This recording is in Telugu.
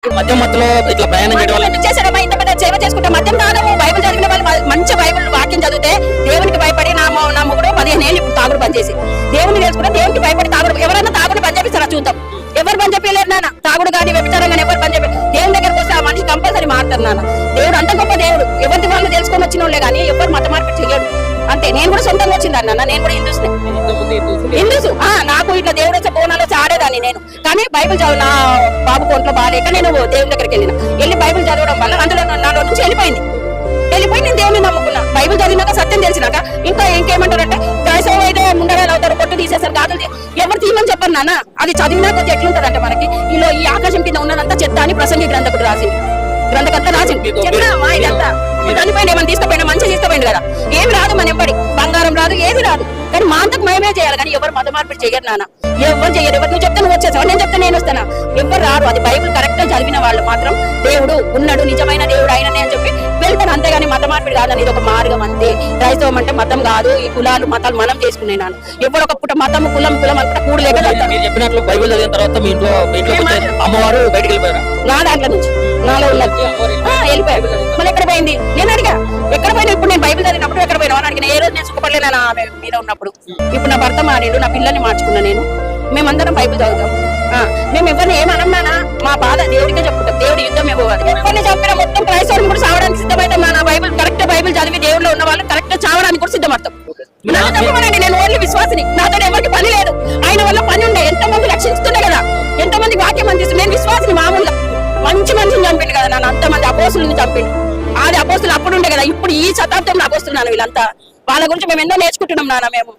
మధ్య మధ్యలో ఇట్లా ప్రయాణం చేయడం వల్ల చేశారమ్మా, ఇంత పెద్ద సేవ చేసుకుంటే మద్యం తాగము. బైబిల్ చదివిన వాళ్ళు మంచి బైబిల్ వాక్యం చదివితే దేవునికి భయపడి నా మొగుడు 15 ఏళ్ళు ఇప్పుడు తాగుడు బంద్ చేసి దేవుని తెలుసుకుంటే దేవునికి భయపడి తాగుడు. ఎవరైనా తాగుడు బంద్ చేపిస్తారా చూద్దాం. ఎవరు బంద్ చెప్పలేరు నాన్న. తాగుడు కానీ వ్యభిచారం కానీ ఎవరు బంద్ చెప్పి దేవుని దగ్గరకు వస్తే ఆ మనిషి కంపల్సరీ మారుతారు నాన్న. దేవుడు అంత గొప్ప దేవుడు. ఎవరి వాళ్ళు తెలుసుకొని వచ్చిన వాళ్ళే కానీ ఎవరు మత మార్పిడి చెయ్యడు. అంతే. నేను కూడా సొంతంగా వచ్చిందాన్ని నాన్న. నేను కూడా హిందూస్. నాకు ఇట్లా దేవుడు వచ్చే బోనాలు వచ్చి ఆడేదాన్ని నేను. కానీ బైబిల్ చదువు నా బాబు కొంట్లో బాగాలేక నేను దేవుని దగ్గరికి వెళ్ళి బైబిల్ చదవడం వల్ల అందులో నాలో నుంచి వెళ్ళిపోయి నేను దేవుని నమ్ముకున్నా. బైబిల్ చదివినాక సత్యం తెలిసినాక ఇంకేమంటారంటే క్రైస్తవ అయితే ముండగాలు అవుతారు, పొట్టు తీసేసారు, గాజులు ఎవరు తీయమని చెప్పారు నాన్న. అది చదివినాక ఎట్లుంటదంటే మనకి ఈ ఆకాశం కింద ఉన్నదంతా చెత్త అని ప్రసంగి గ్రంథకుడు రాసింది. గ్రంథకర్త రాసింది. చెప్పినా ఇదంతా చనిపోయింది. ఏమైనా తీసుకుపోయినా మంచిగా తీసుకుపోయింది కదా. ఏమి రాదు మన ఎంబడి, బంగారం రాదు, ఏది రాదు. కానీ మా అంతకు మేమే చేయాలి. కానీ ఎవరు మత మార్పిడి చేయరు నాన్న. ఎవరు చేయరు. ఎవరు నువ్వు చెప్తే నువ్వు వచ్చేసావు, నేను చెప్తే నేను వస్తానా. ఎవరు రారు. అది బైబిల్ కరెక్ట్ గా చదివిన వాళ్ళు మాత్రం దేవుడు ఉన్నాడు, నిజమైన దేవుడు ఆయననే అని చెప్పి వెళ్తాను. అంతేగాని మత మార్పిడి కాదని ఇది ఒక మార్గం అంతే. క్రైస్తవం అంటే మతం కాదు. ఈ కులాలు మతాలు మనం చేసుకునే నాన్న. ఎవరు ఒక పుట్ట మతం కులం అనుకుంటే కూడు లేక చెప్పినట్లు బైబిల్ చదివిన తర్వాత మీ ఇంట్లో అమ్మవారు బయటకు వెళ్ళిపోయారు. నా దాంట్లో నుంచి నాలో వెళ్ళిపోయాడు. మళ్ళీ ఎక్కడ పోయింది నేను అడిగా. ఎక్కడ పోయినా ఇప్పుడు నేను బైబిల్ చదివినప్పుడు ఎక్కడ పోయినా అని అడిగిన. ఏ రోజు నేను సుఖపడలేనా ఆమె మీద ఉన్నప్పుడు. ఇప్పుడు నా భర్త మానేడు, నా పిల్లల్ని మార్చుకున్నా నేను. మేమందరం బైబిల్ చదువుతాం. మేము ఎవరిని ఏమన్నానా మా బాధ దేవుడికే చెప్పుకుంటాం. దేవుడి యుద్ధం ఇవ్వాలి. ఎవరిని చెప్పినా మొత్తం క్రైస్తవులు కూడా చావడానికి సిద్ధమవుతాం. నా బైబిల్ కరెక్ట్ బైబిల్ చదివి దేవుళ్ళు ఉన్న వాళ్ళు కరెక్ట్ చావడానికి కూడా సిద్ధమవుతాం. నేను ఓన్లీ విశ్వాసిని. నాతో ఎవరికి పని లేదు. ఆయన వల్ల పని ఉండే. ఎంతమంది రక్షిస్తుండే కదా, ఎంతమంది వాక్యం అందిస్తుంది. నేను విశ్వాసిని. మామూలుగా మంచి మనిషిని చంపిండు కదా నాన్న. అంతమంది అపోస్తులను చంపిండు. అది అపోస్తులు అప్పుడు ఉండే కదా. ఇప్పుడు ఈ శతాబ్దంలో అపోస్తులు నాన్న వీళ్ళంతా. వాళ్ళ గురించి మేము ఎన్నో నేర్చుకుంటున్నాం నాన్న మేము.